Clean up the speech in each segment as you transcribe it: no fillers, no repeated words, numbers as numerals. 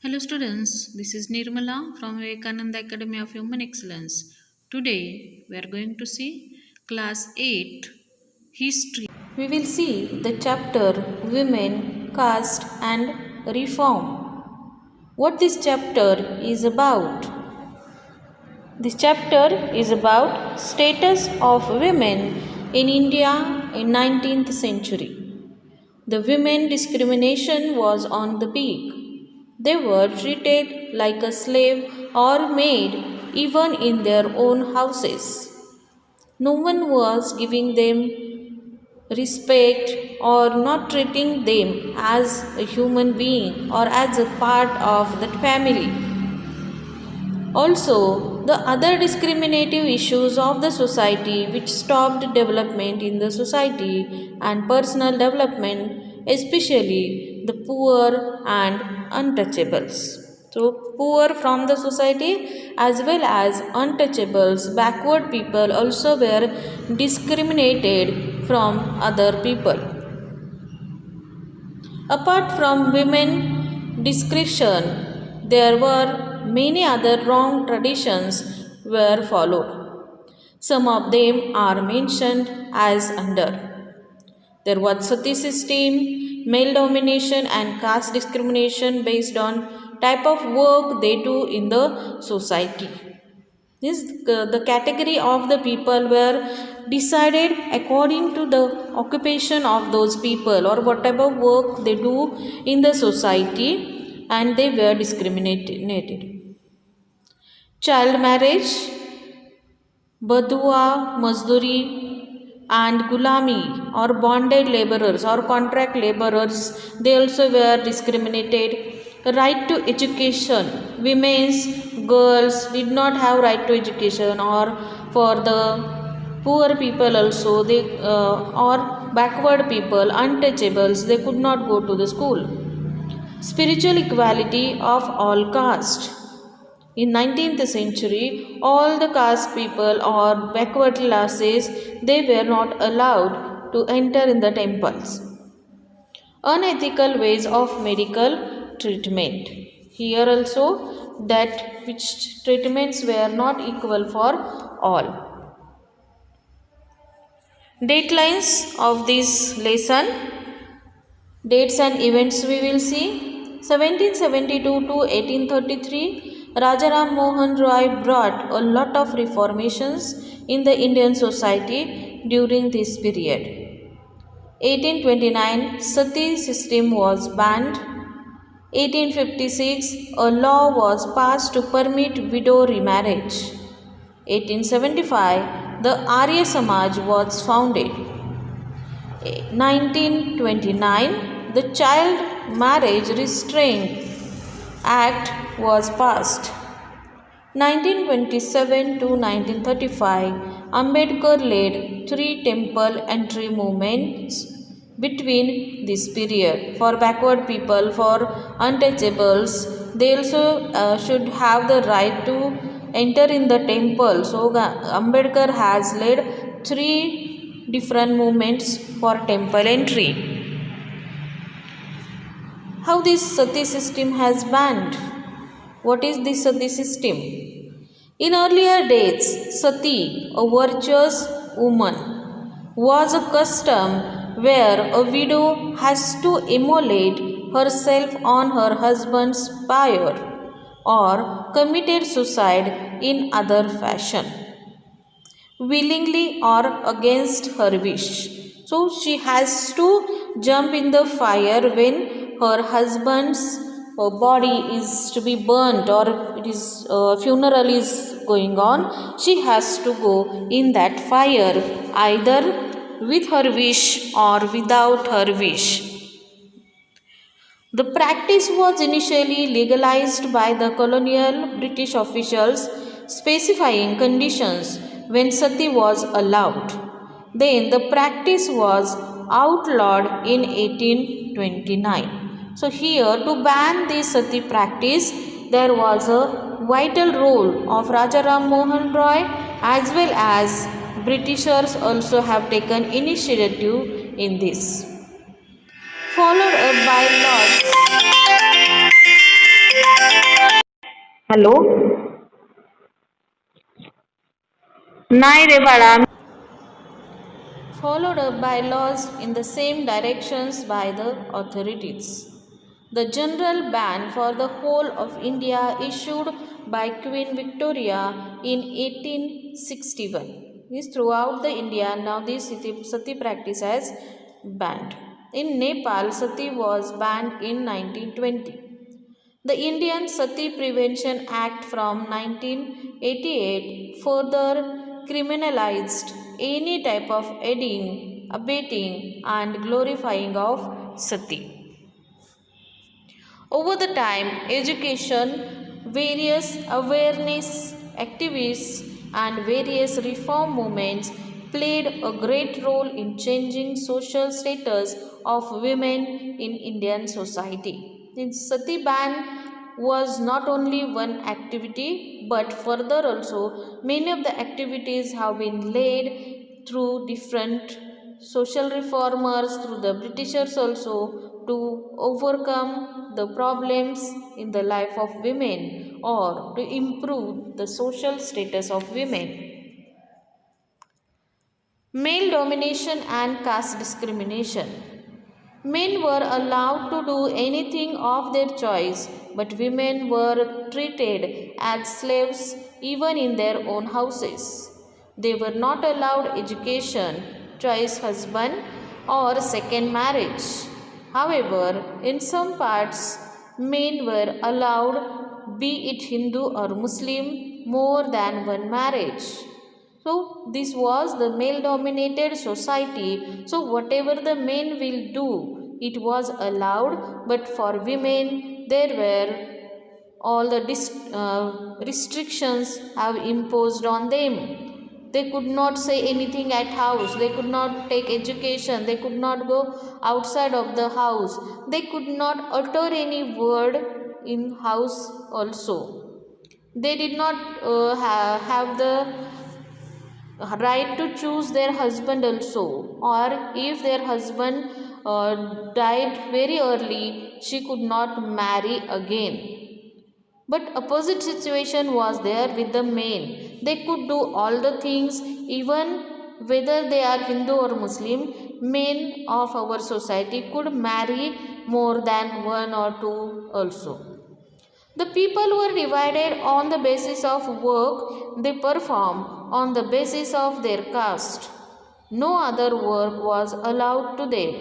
Hello students, this is Nirmala from Vivekananda Academy of Human Excellence. Today we are going to see class 8 history. We will see the chapter Women, Caste and Reform. What this chapter is about? This chapter is about status of women in India in 19th century. The women discrimination was on the peak. They were treated like a slave or maid even in their own houses. No one was giving them respect or not treating them as a human being or as a part of that family. Also, the other discriminative issues of the society which stopped development in the society and personal development, especially the poor and untouchables. So, poor from the society as well as untouchables, backward people also were discriminated from other people. Apart from women discrimination, there were many other wrong traditions were followed. Some of them are mentioned as under. There was sati system, male domination and caste discrimination based on type of work they do in the society. The category of the people were decided according to the occupation of those people or whatever work they do in the society, and they were discriminated. Child marriage, badua, mazduri and gulami or bonded laborers or contract laborers, they also were discriminated. Right to education, women's girls did not have right to education, or for the poor people also, they or backward people, untouchables, they could not go to the school. Spiritual equality of all caste. In 19th century, all the caste people or backward classes, they were not allowed to enter in the temples. Unethical ways of medical treatment. Here also, that which treatments were not equal for all. Datelines of this lesson, dates and events we will see. 1772 to 1833, Rajaram Mohan Roy brought a lot of reformations in the Indian society during this period. 1829, Sati system was banned. 1856, a law was passed to permit widow remarriage. 1875, the Arya Samaj was founded. 1929, the Child Marriage Restraint Act was passed. 1927 to 1935, Ambedkar led 3 temple entry movements between this period. For backward people, for untouchables, they also should have the right to enter in the temple. So, Ambedkar has led 3 different movements for temple entry. How this sati system has banned? What is the sati system? In earlier days, sati, a virtuous woman, was a custom where a widow has to immolate herself on her husband's pyre or committed suicide in other fashion, willingly or against her wish. So she has to jump in the fire when her husband's body is to be burnt or it is funeral is going on. She has to go in that fire either with her wish or without her wish. The practice was initially legalized by the colonial British officials, specifying conditions when sati was allowed. Then the practice was outlawed in 1829. So here, to ban the sati practice, there was a vital role of Rajaram Mohan Roy, as well as Britishers also have taken initiative in this. Followed up by laws hello. नाही रे बाळा. Followed up by laws in the same directions by the authorities. The general ban for the whole of India issued by Queen Victoria in 1861 is throughout the India. Now this sati practice has banned. In Nepal, sati was banned in 1920. The Indian Sati Prevention Act from 1988 further criminalized any type of aiding, abetting, and glorifying of sati. Over the time, education, various awareness activists, and various reform movements played a great role in changing social status of women in Indian society. The sati ban was not only one activity but further also many of the activities have been laid through different social reformers, through the Britishers also, to overcome the problems in the life of women or to improve the social status of women. Male domination and caste discrimination. Men were allowed to do anything of their choice, but women were treated as slaves even in their own houses. They were not allowed education, choice husband, or second marriage. However, in some parts, men were allowed, be it Hindu or Muslim, more than one marriage. So, this was the male dominated society. So, whatever the men will do, it was allowed, but for women, there were all the restrictions have imposed on them. They could not say anything at house, they could not take education, they could not go outside of the house, they could not utter any word in house also. They did not have the right to choose their husband also, or if their husband died very early, she could not marry again. But opposite situation was there with the men. They could do all the things, even whether they are Hindu or Muslim. Men of our society could marry more than one or two also. The people were divided on the basis of work they perform on the basis of their caste. No other work was allowed to them.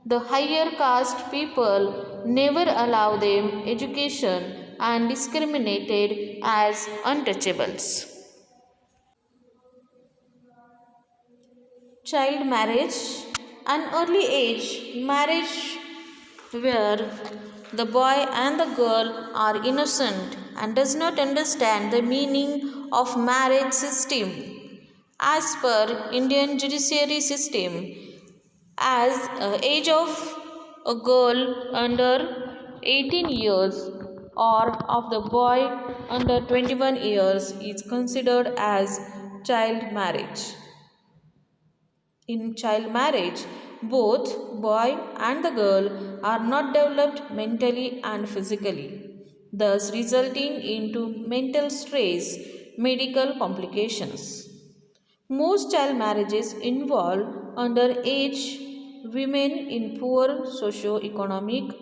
The higher caste people never allow them education and discriminated as untouchables. Child marriage. An early age marriage where the boy and the girl are innocent and does not understand the meaning of marriage system. As per Indian judiciary system, as age of a girl under 18 years or of the boy under 21 years is considered as child marriage. In child marriage, both boy and the girl are not developed mentally and physically, thus resulting into mental stress, medical complications. Most child marriages involve underage women in poor socio-economic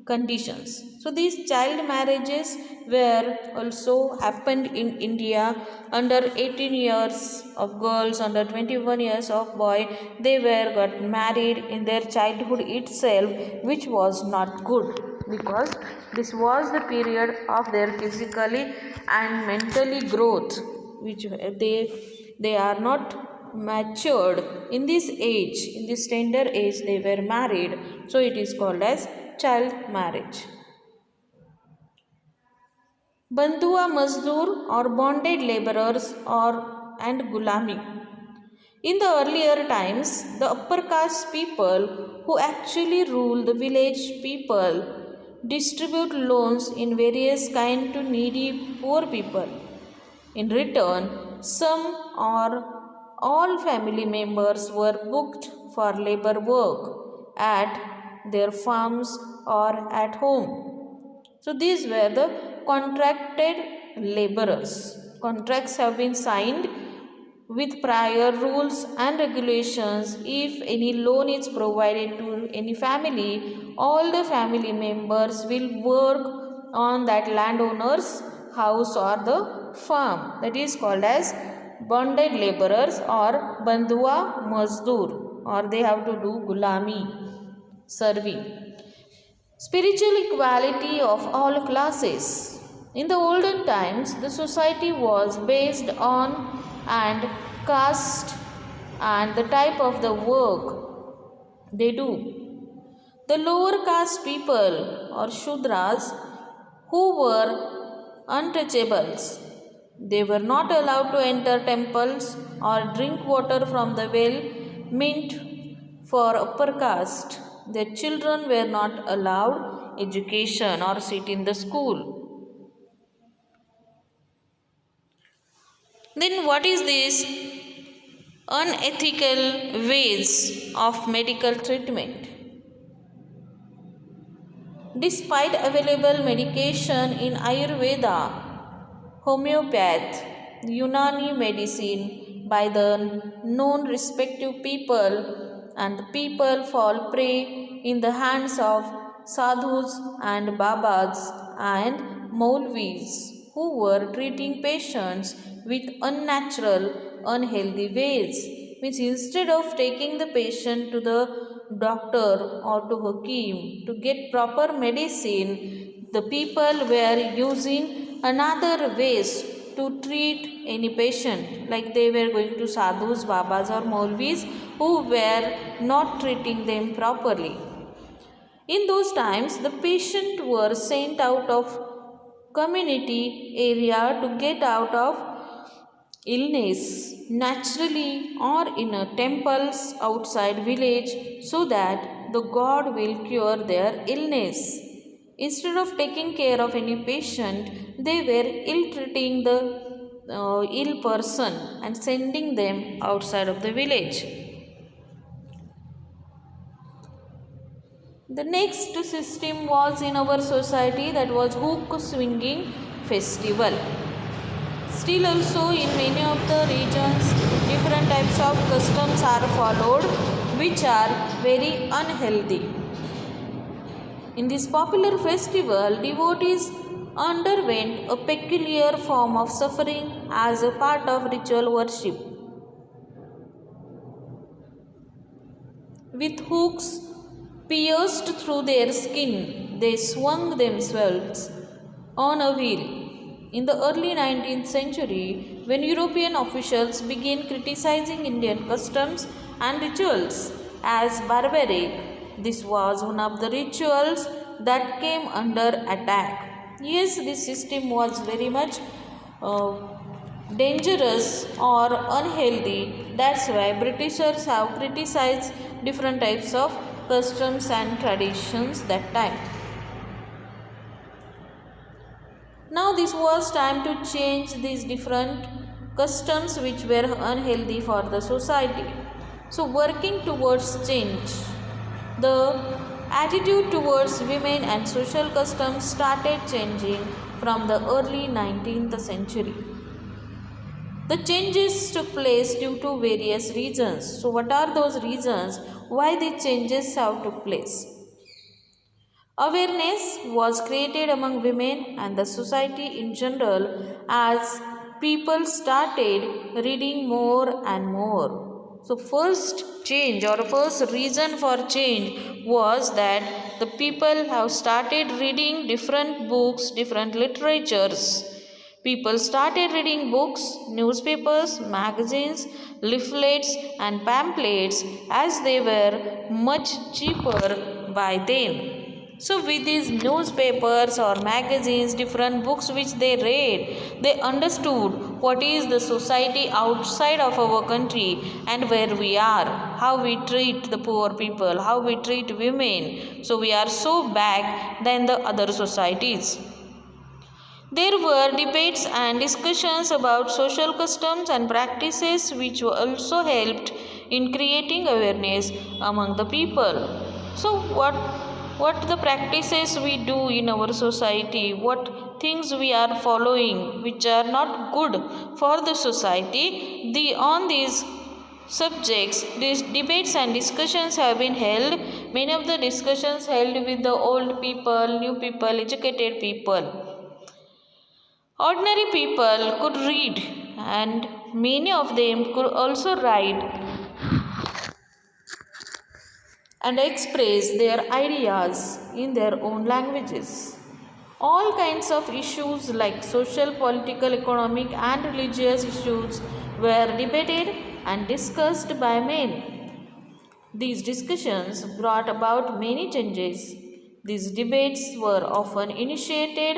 conditions. So these child marriages were also happened in India. Under 18 years of girls, under 21 years of boy, they were got married in their childhood itself, which was not good, because this was the period of their physically and mentally growth, which they are not matured in this age, in this tender age they were married, so it is called as child marriage. Bandhua Mazdoor or bonded laborers or and gulami. In the earlier times, the upper caste people who actually rule the village people distribute loans in various kind to needy poor people. In return, some or all family members were booked for labor work at their farms or at home. So these were the contracted laborers. Contracts have been signed with prior rules and regulations. If any loan is provided to any family, all the family members will work on that landowner's house or the farm. That is called as bonded laborers or bandua mazdoor, or they have to do gulami serving. Spiritual equality of all classes. In the olden times, the society was based on and caste and the type of the work they do. The lower caste people or Shudras who were untouchables, they were not allowed to enter temples or drink water from the well meant for upper caste. Their children were not allowed education or sit in the school. Then what is this unethical ways of medical treatment? Despite available medication in Ayurveda, homeopath, Unani medicine by the known respective people, and the people fall prey in the hands of sadhus and babas and maulvis who were treating patients with unnatural, unhealthy ways. Means instead of taking the patient to the doctor or to Hakim to get proper medicine, the people were using another ways to treat any patient, like they were going to sadhus, babas or maulvis who were not treating them properly. In those times, the patient were sent out of community area to get out of illness naturally or in a temples outside village so that the god will cure their illness. Instead of taking care of any patient, they were ill treating the ill person and sending them outside of the village. The next system was in our society, that was hook swinging festival. Still also in many of the regions different types of customs are followed which are very unhealthy. In this popular festival, devotees underwent a peculiar form of suffering as a part of ritual worship. With hooks pierced through their skin, they swung themselves on a wheel. In the early 19th century, when European officials began criticizing Indian customs and rituals as barbaric, this was one of the rituals that came under attack. Yes, this system was very much dangerous or unhealthy. That's why Britishers have criticized different types of customs and traditions that time. Now this was time to change these different customs which were unhealthy for the society. So working towards change, the attitude towards women and social customs started changing from the early 19th century. The changes took place due to various reasons. So what are those reasons why the changes have took place? Awareness was created among women and the society in general as people started reading more and more. So first change or first reason for change was that the people have started reading different books, different literatures. People started reading books, newspapers, magazines, leaflets and pamphlets as they were much cheaper by then. So with these newspapers or magazines, different books which they read, they understood what is the society outside of our country and where we are, how we treat the poor people, how we treat women. So we are so back than the other societies. There were debates and discussions about social customs and practices which also helped in creating awareness among the people. So what the practices we do in our society, what things we are following which are not good for the society. On these subjects, these debates and discussions have been held. Many of the discussions held with the old people, new people, educated people. Ordinary people could read, and many of them could also write and express their ideas in their own languages. All kinds of issues like social, political, economic, and religious issues were debated and discussed by men. These discussions brought about many changes. These debates were often initiated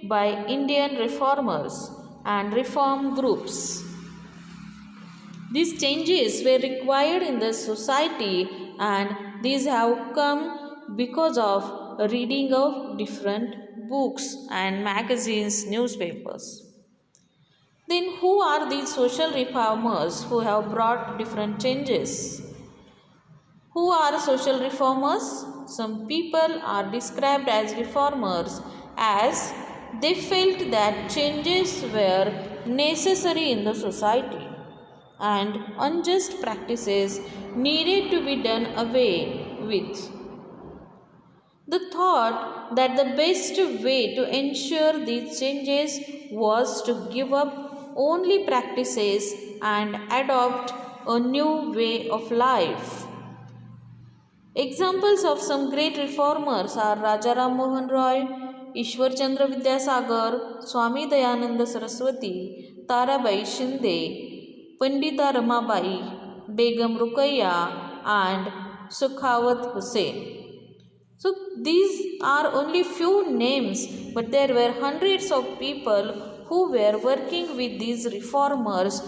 by Indian reformers and reform groups. These changes were required in the society, and these have come because of reading of different books and magazines, newspapers. Then, who are these social reformers who have brought different changes? Who are social reformers? Some people are described as reformers as they felt that changes were necessary in the society and unjust practices needed to be done away with. The thought that the best way to ensure these changes was to give up only practices and adopt a new way of life. Examples of some great reformers are Raja Ram Mohan Roy, Ishwar Chandra Vidyasagar, Swami Dayananda Saraswati, Tarabai Shinde, Pandita Ramabai, Begum Rukaiya, and Sukhawat Hussain. So these are only few names, but there were hundreds of people who were working with these reformers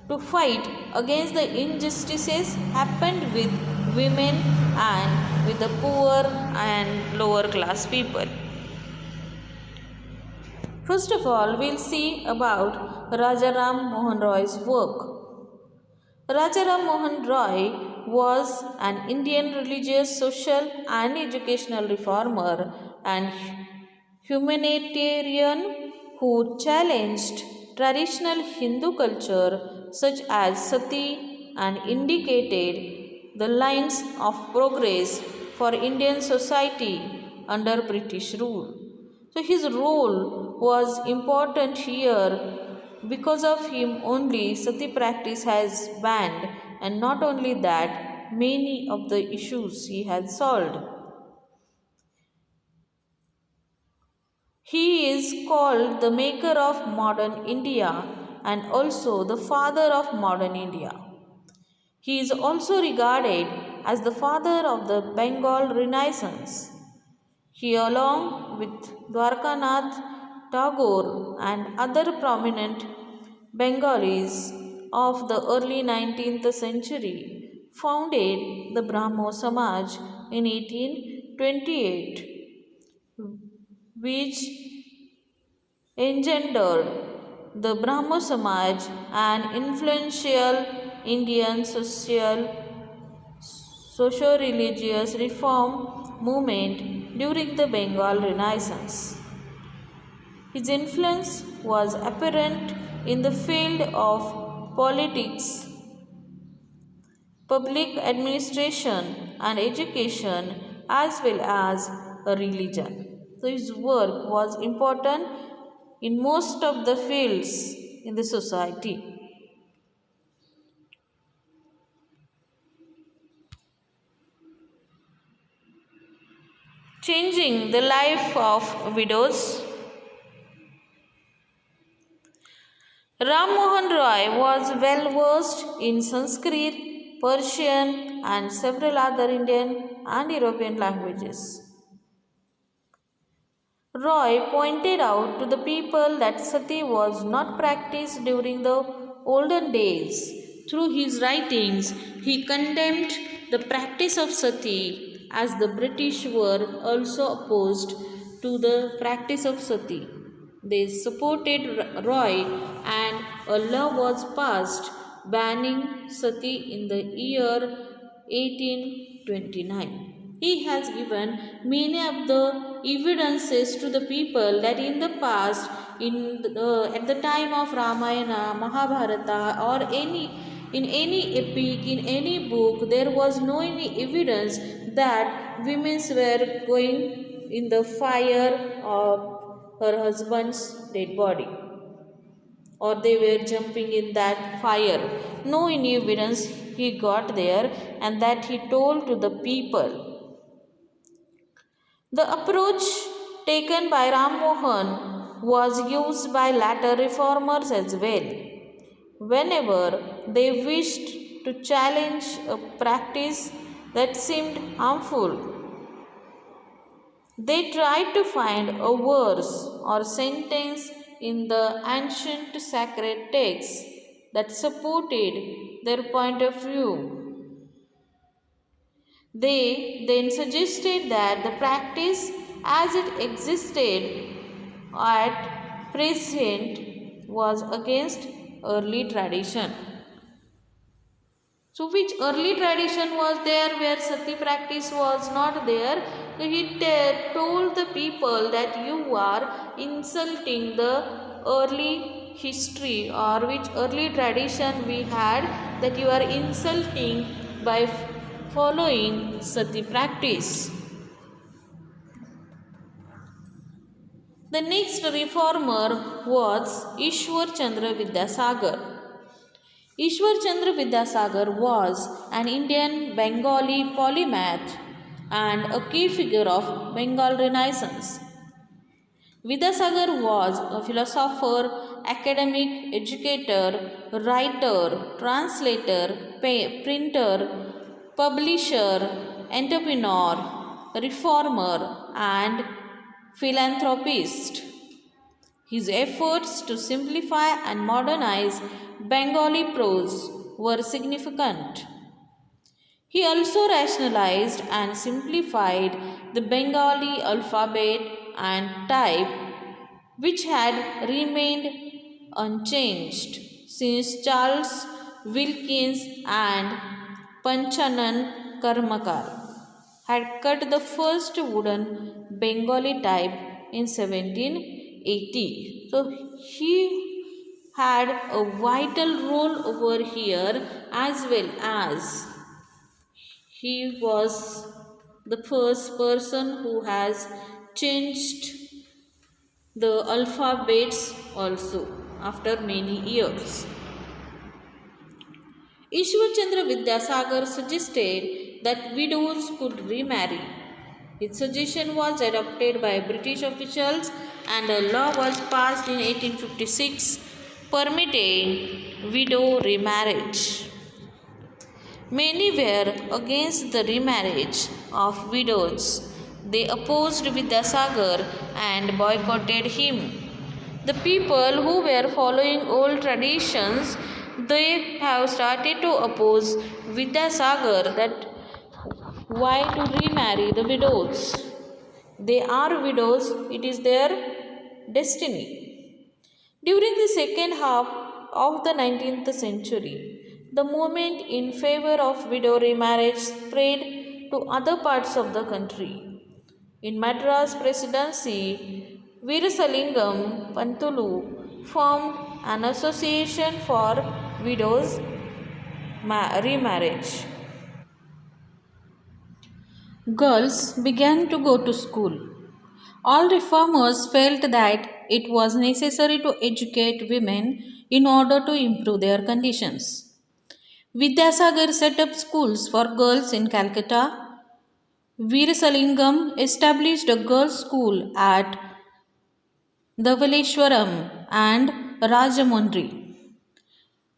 to fight against the injustices happened with women and with the poor and lower class people. First of all, we'll see about Raja Ram Mohan Roy's work. Raja Ram Mohan Roy was an Indian religious, social, and educational reformer and humanitarian who challenged traditional Hindu culture such as sati and indicated the lines of progress for Indian society under British rule. So his role was important here. Because of him only sati practice has banned, and not only that, many of the issues he has solved. He is called the maker of modern India and also the father of modern India. He is also regarded as the father of the Bengal Renaissance. He, along with Dwarkanath Tagore and other prominent Bengalis of the early 19th century, founded the Brahmo Samaj in 1828, which engendered the Brahmo Samaj, an influential Indian socio-religious reform movement during the Bengal Renaissance. His influence was apparent in the field of politics, public administration, and education, as well as religion. So, his work was important in most of the fields in the society. Changing the life of widows. Ram Mohan Roy was well versed in Sanskrit, Persian, and several other Indian and European languages. Roy pointed out to the people that sati was not practiced during the olden days. Through his writings, he condemned the practice of sati, as the British were also opposed to the practice of sati. They supported Roy, and a law was passed banning sati in the year 1829. He has given many of the evidences to the people that in the past, at the time of Ramayana, Mahabharata, or in any epic, in any book, there was no any evidence that women were going in the fire of her husband's dead body, or they were jumping in that fire. No any evidence he got there, and that he told to the people. The approach taken by Ram Mohan was used by later reformers as well. Whenever they wished to challenge a practice that seemed harmful, they tried to find a verse or sentence in the ancient sacred texts that supported their point of view. They then suggested that the practice as it existed at present was against early tradition. So, which early tradition was there where sati practice was not there? He told the people that you are insulting the early history, or which early tradition we had, that you are insulting by following sati practice. The next reformer was Ishwar Chandra Vidyasagar. Ishwar Chandra Vidyasagar was an Indian Bengali polymath and a key figure of Bengal Renaissance. Vidyasagar was a philosopher, academic, educator, writer, translator, printer, publisher, entrepreneur, reformer, and philanthropist. His efforts to simplify and modernize Bengali prose were significant. He also rationalized and simplified the Bengali alphabet and type, which had remained unchanged since Charles Wilkins and Panchanan Karmakar had cut the first wooden Bengali type in 1780. So he had a vital role over here, as well as he was the first person who has changed the alphabets also after many years. Ishwar Chandra Vidyasagar suggested that widows could remarry. His suggestion was adopted by British officials, and a law was passed in 1856 permitting widow remarriage. Many were against the remarriage of widows. They opposed Vidyasagar and boycotted him. The people who were following old traditions, they have started to oppose Vidyasagar, that why to remarry the widows? They are widows, it is their destiny. During the second half of the 19th century, the movement in favor of widow remarriage spread to other parts of the country. In Madras Presidency, Veerasalingam Pantulu formed an association for widows' remarriage. Girls began to go to school. All reformers felt that it was necessary to educate women in order to improve their conditions. Vidyasagar set up schools for girls in Calcutta. Veerasalingam established a girls' school at Dhavaleshwaram and Rajamundry.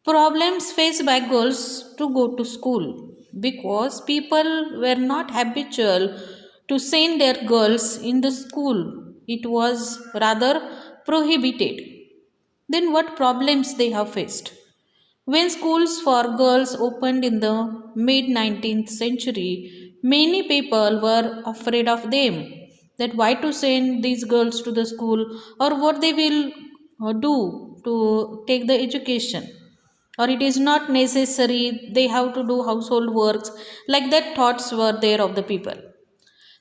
Problems faced by girls to go to school, because people were not habitual to send their girls in the school. It was rather prohibited. Then what problems they have faced? When schools for girls opened in the mid 19th century, many people were afraid of them, that why to send these girls to the school, or what they will do to take the education, or it is not necessary, they have to do household works, like that thoughts were there of the people.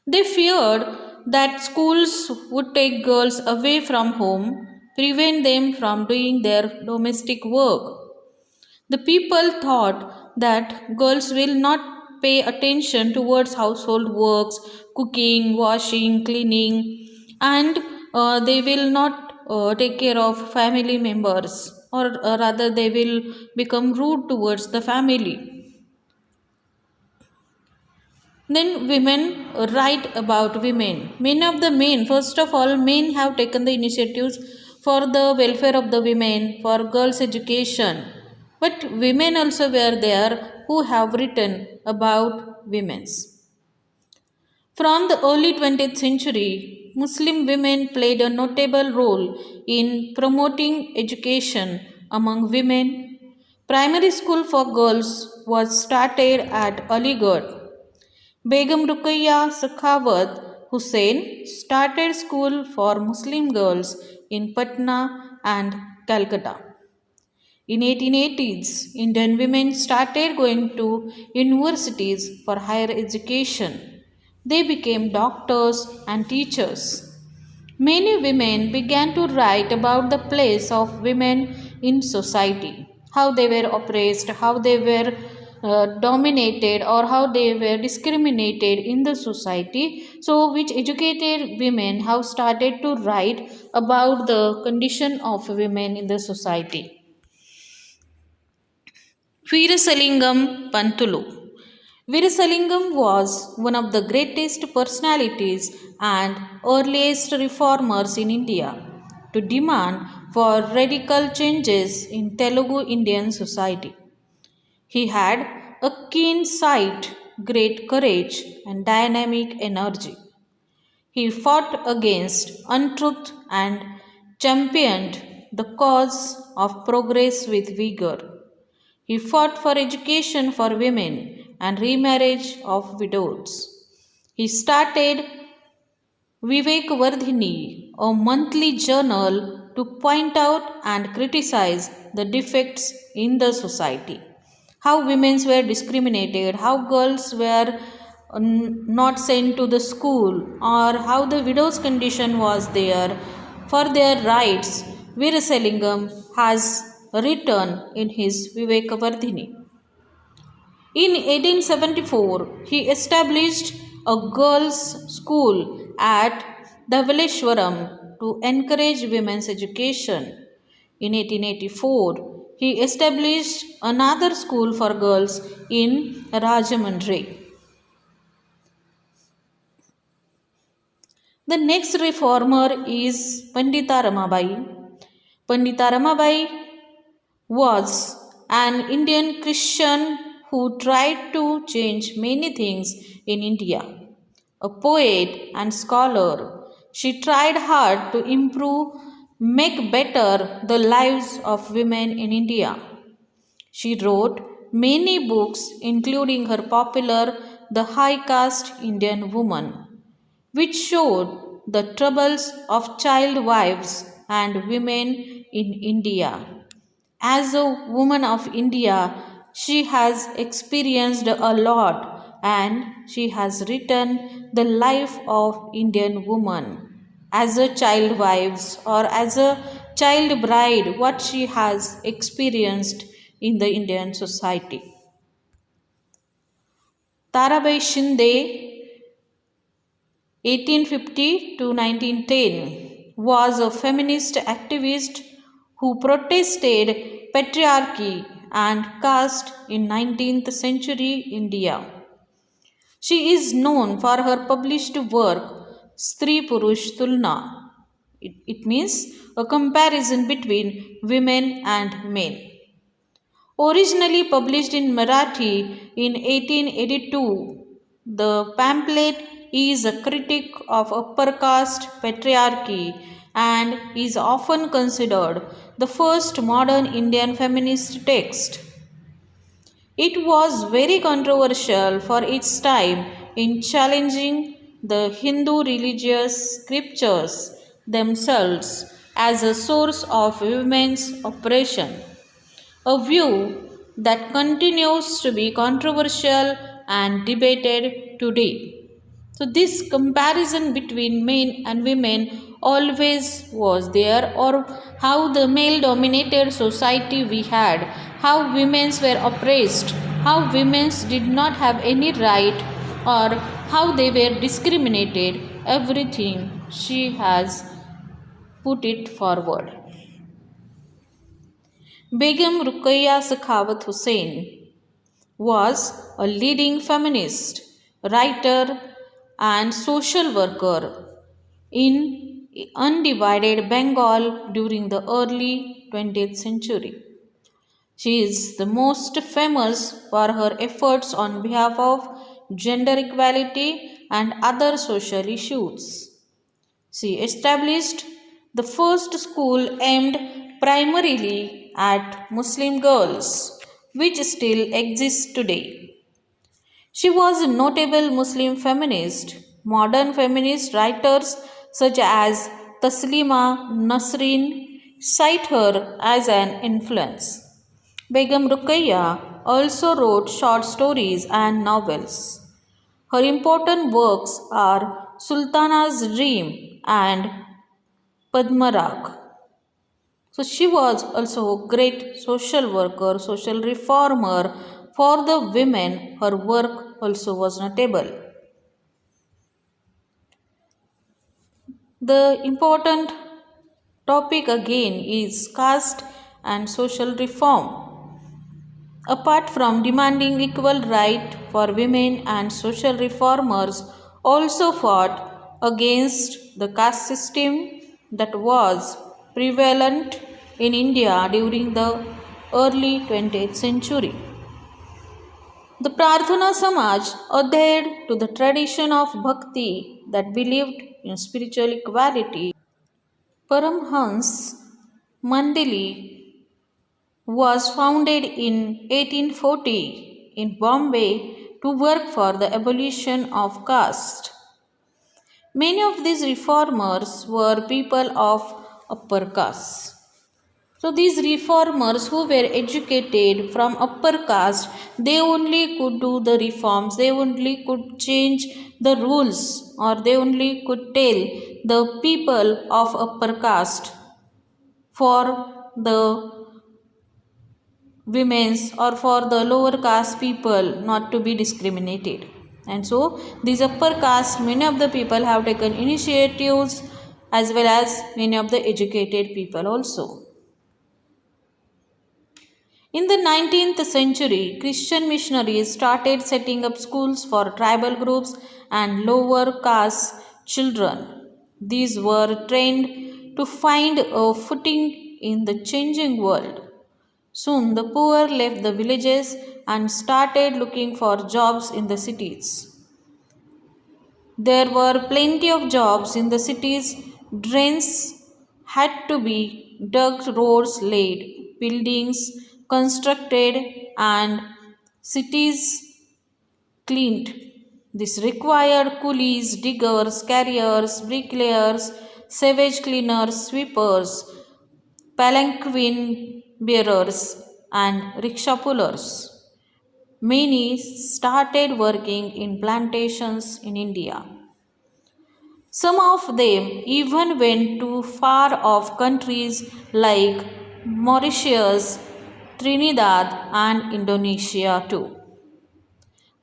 They feared that schools would take girls away from home, prevent them from doing their domestic work. The people thought that girls will not pay attention towards household works, cooking, washing, cleaning, and they will not take care of family members, or rather, they will become rude towards the family. Then women write about women. Many of the men, first of all, men have taken the initiatives for the welfare of the women, for girls' education. But women also were there who have written about women's. From the early 20th century, Muslim women played a notable role in promoting education among women. Primary school for girls was started at Aligarh. Begum Ruqayya Sakhawat Hussain started school for Muslim girls in Patna and Calcutta. In 1880s, Indian women started going to universities for higher education. They became doctors and teachers. Many women began to write about the place of women in society, how they were oppressed, how they were dominated, or how they were discriminated in the society. So, which educated women have started to write about the condition of women in the society. Veerasalingam Pantulu. Veerasalingam was one of the greatest personalities and earliest reformers in India to demand for radical changes in Telugu Indian society. He had a keen sight, great courage, and dynamic energy. He fought against untruth and championed the cause of progress with vigor. He fought for education for women and remarriage of widows. He started Vivek Vardhini, a monthly journal to point out and criticize the defects in the society. How women were discriminated, how girls were not sent to the school, or how the widow's condition was there for their rights. Veerasalingam has written in his Vivekavardhini. In 1874, he established a girls' school at Dhavaleshwaram to encourage women's education. In 1884, he established another school for girls in Rajamundry. The next reformer is Pandita Ramabai. Pandita Ramabai was an Indian Christian who tried to change many things in India. A poet and scholar, she tried hard to improve, make better the lives of women in India. She wrote many books, including her popular The High Caste Indian Woman, which showed the troubles of child wives and women in India. As a woman of India, she has experienced a lot and she has written the life of Indian woman as a child wives or as a child bride, what she has experienced in the Indian society. Tarabai Shinde 1850 to 1910 was a feminist activist who protested patriarchy and caste in 19th century India. She is known for her published work Stri Purush Tulna. It means a comparison between women and men. Originally published in Marathi in 1882, the pamphlet is a critic of upper caste patriarchy and is often considered the first modern Indian feminist text. It was very controversial for its time in challenging the Hindu religious scriptures themselves as a source of women's oppression, a view that continues to be controversial and debated today. So this comparison between men and women always was there, or how the male dominated society we had, how women were oppressed, how women did not have any right, or how they were discriminated, everything she has put it forward. Begum Ruqayya Sakhawat Hussain was a leading feminist, writer, and social worker in undivided Bengal during the early 20th century. She is the most famous for her efforts on behalf of gender equality and other social issues. She established the first school aimed primarily at Muslim girls, which still exists today. She was a notable Muslim feminist. Modern feminist writers such as Taslima Nasreen cite her as an influence. Begum Ruqayya also wrote short stories and novels. Her important works are Sultana's Dream and Padmarag. So she was also a great social worker, social reformer for the women. Her work also was notable. The important topic again is caste and social reform. Apart from demanding equal right for women, and social reformers also fought against the caste system that was prevalent in India during the early 20th century. The Prarthana Samaj adhered to the tradition of bhakti that believed in spiritual equality. Paramhans Mandali was founded in 1840 in Bombay to work for the abolition of caste. Many of these reformers were people of upper caste. So these reformers who were educated from upper caste, they only could do the reforms, they only could change the rules, or they only could tell the people of upper caste for the women's or for the lower caste people not to be discriminated. And so these upper caste, many of the people have taken initiatives, as well as many of the educated people also. In the 19th century, Christian missionaries started setting up schools for tribal groups and lower caste children. These were trained to find a footing in the changing world. Soon the poor left the villages and started looking for jobs in the cities. There were plenty of jobs in the cities. Drains had to be dug, roads laid, buildings constructed, and cities cleaned. This required coolies, diggers, carriers, bricklayers, sewage cleaners, sweepers, palanquin bearers, and rickshaw pullers. Many started working in plantations in India. Some of them even went to far off countries like Mauritius, Trinidad, and Indonesia too.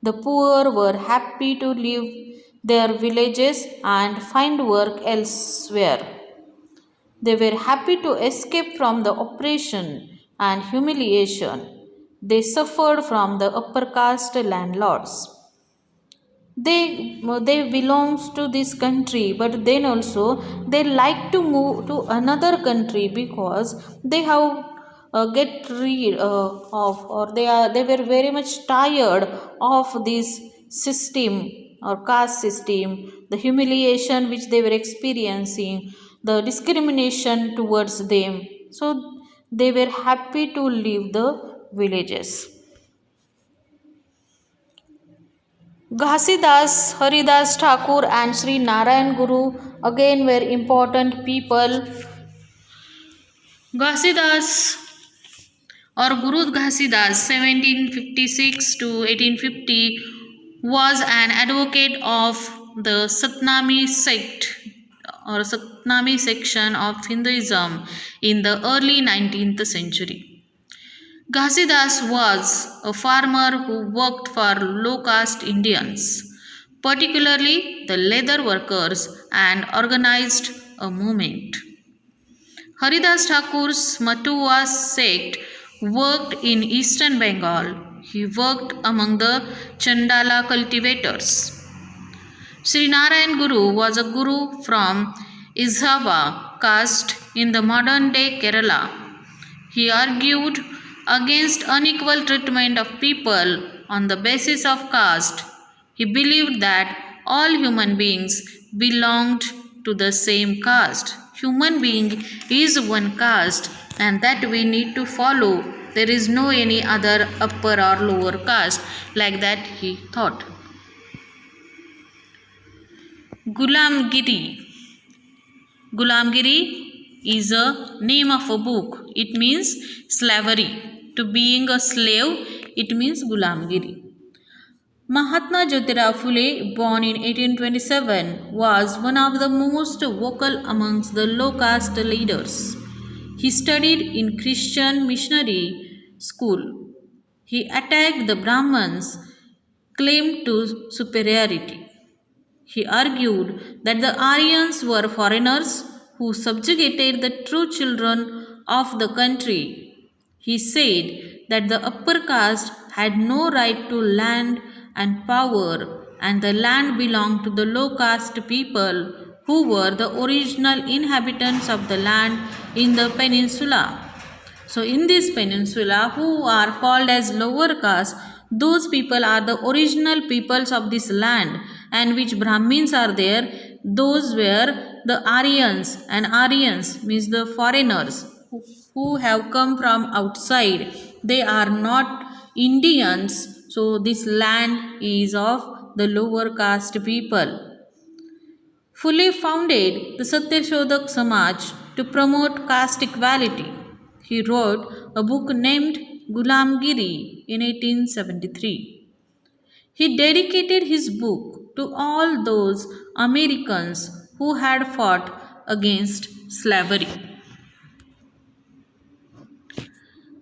The poor were happy to leave their villages and find work elsewhere. They were happy to escape from the oppression and humiliation they suffered from the upper caste landlords. They belongs to this country, but then also they like to move to another country because they have get rid of, or they were very much tired of this system or caste system, the humiliation which they were experiencing, the discrimination towards them. So they were happy to leave the villages. Ghasidas, Haridas Thakur, and Sri Narayan Guru again were important people. Ghasidas or Guru Ghasidas 1756 to 1850 was an advocate of the Satnami sect or Satnami section of Hinduism in the early 19th century. Ghasidas was a farmer who worked for low caste Indians, particularly the leather workers, and organized a movement. Haridas Thakur's Matua sect worked in eastern Bengal. He worked among the Chandala cultivators. Sri Narayan Guru was a guru from Izhava caste in the modern day Kerala. He argued against unequal treatment of people on the basis of caste. He believed that all human beings belonged to the same caste. Human being is one caste and that we need to follow. There is no any other upper or lower caste, like that he thought. Gulamgiri. Gulamgiri is a name of a book. It means slavery. To being a slave, it means Gulamgiri. Mahatma Jyotirao Phule, born in 1827, was one of the most vocal amongst the low caste leaders. He studied in Christian missionary school. He attacked the Brahmins' claim to superiority. He argued that the Aryans were foreigners who subjugated the true children of the country. He said that the upper caste had no right to land and power, and the land belonged to the low caste people who were the original inhabitants of the land in the peninsula. So, in this peninsula, who are called as lower caste, those people are the original peoples of this land, and which Brahmins are there, those were the Aryans, and Aryans means the foreigners who have come from outside. They are not Indians, so this land is of the lower caste people. Phule founded the Satyashodak Samaj to promote caste equality. He wrote a book named Gulamgiri in 1873. He dedicated his book to all those Americans who had fought against slavery.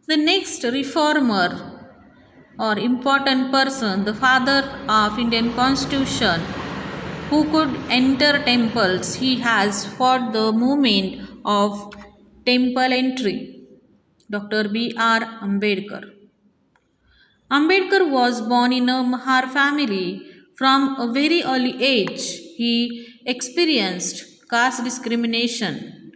The next reformer or important person, the father of Indian Constitution, who could enter temples, he has fought the movement of temple entry. Dr. B.R. Ambedkar. Ambedkar was born in a Mahar family. From a very early age, he experienced caste discrimination.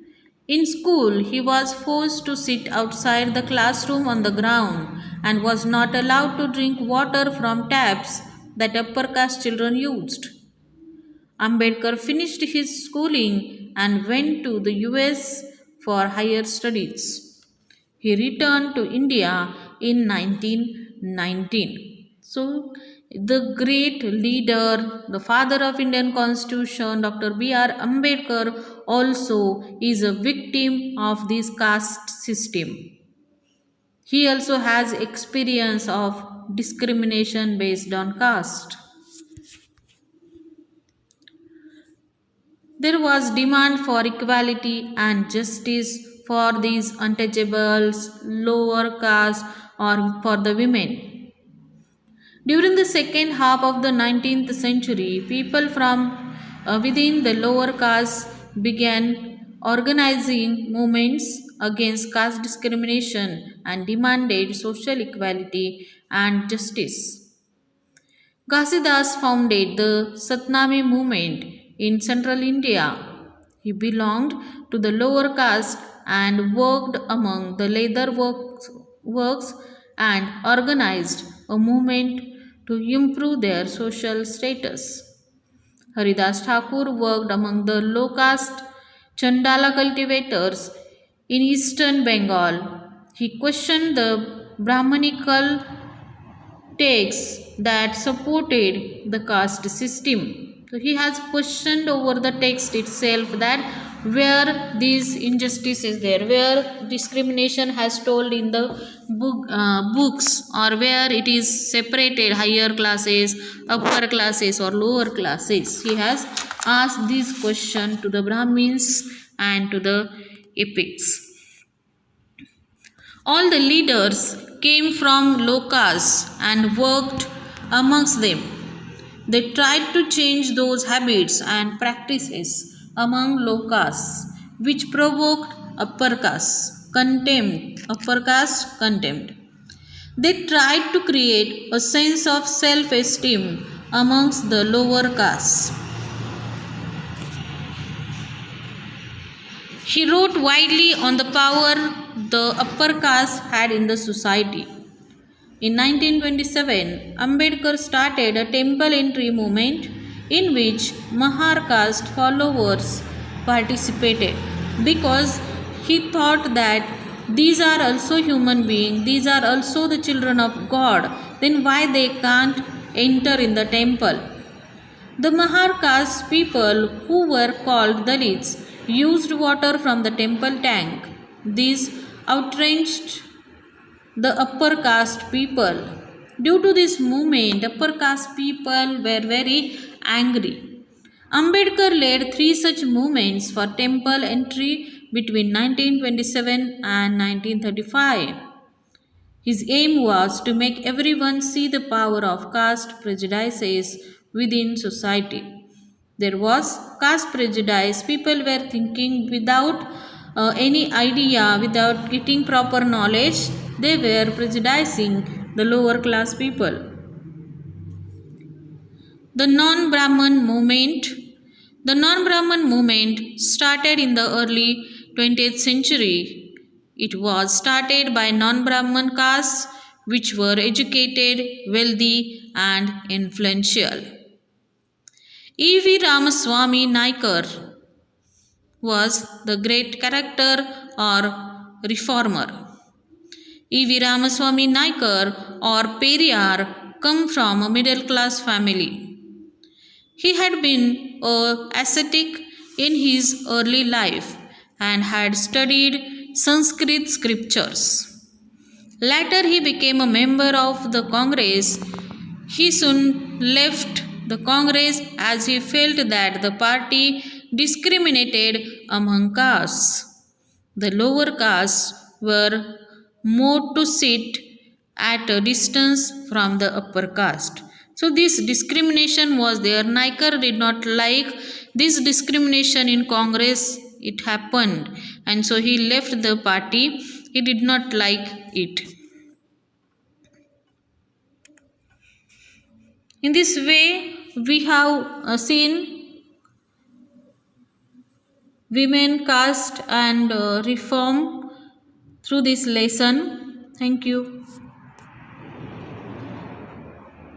In school, he was forced to sit outside the classroom on the ground and was not allowed to drink water from taps that upper caste children used. Ambedkar finished his schooling and went to the US for higher studies. He returned to India in 1919. So, the great leader, the father of Indian Constitution, Dr. B.R. Ambedkar, also is a victim of this caste system. He also has experience of discrimination based on caste. There was demand for equality and justice for these untouchables, lower caste, or for the women. During the second half of the 19th century, people from within the lower caste began organizing movements against caste discrimination and demanded social equality and justice. Ghasidas founded the Satnami movement in central India. He belonged to the lower caste and worked among the leather works and organized a movement to improve their social status. Haridas Thakur worked among the low caste Chandala cultivators in eastern Bengal. He questioned the Brahmanical texts that supported the caste system. So he has questioned over the text itself that where these injustice is there, where discrimination has told in the books, or where it is separated higher classes, upper classes or lower classes. He has asked this question to the Brahmins and to the epics. All the leaders came from lokas and worked amongst them. They tried to change those habits and practices among lokas which provoked upper caste contempt. They tried to create a sense of self-esteem amongst the lower castes. He wrote widely on the power the upper caste had in the society. In 1927, Ambedkar started a temple entry movement in which Mahar caste followers participated because he thought that these are also human beings, these are also the children of God, then why they can't enter in the temple? The Mahar caste people, who were called Dalits, used water from the temple tank. These outraged the upper caste people. Due to this movement, upper caste people were very angry. Ambedkar led 3 such movements for temple entry between 1927 and 1935. His aim was to make everyone see the power of caste prejudices within society. There was caste prejudice. People were thinking without any idea, without getting proper knowledge, they were prejudicing the lower class people. The non-Brahman movement. The non-Brahman movement started in the early 20th century. It was started by non-Brahman castes which were educated, wealthy and influential. E.V. Ramaswamy Naikar was the great character or reformer. E.V. Ramaswamy Naikar or Periyar come from a middle class family. He had been an ascetic in his early life and had studied Sanskrit scriptures. Later he became a member of the Congress. He soon left the Congress as he felt that the party discriminated among castes. The lower castes were more to sit at a distance from the upper caste. So this discrimination was there. Naikar did not like this discrimination in Congress. It happened, and so he left the party. He did not like it. In this way, we have seen women, caste and reform through this lesson. Thank you.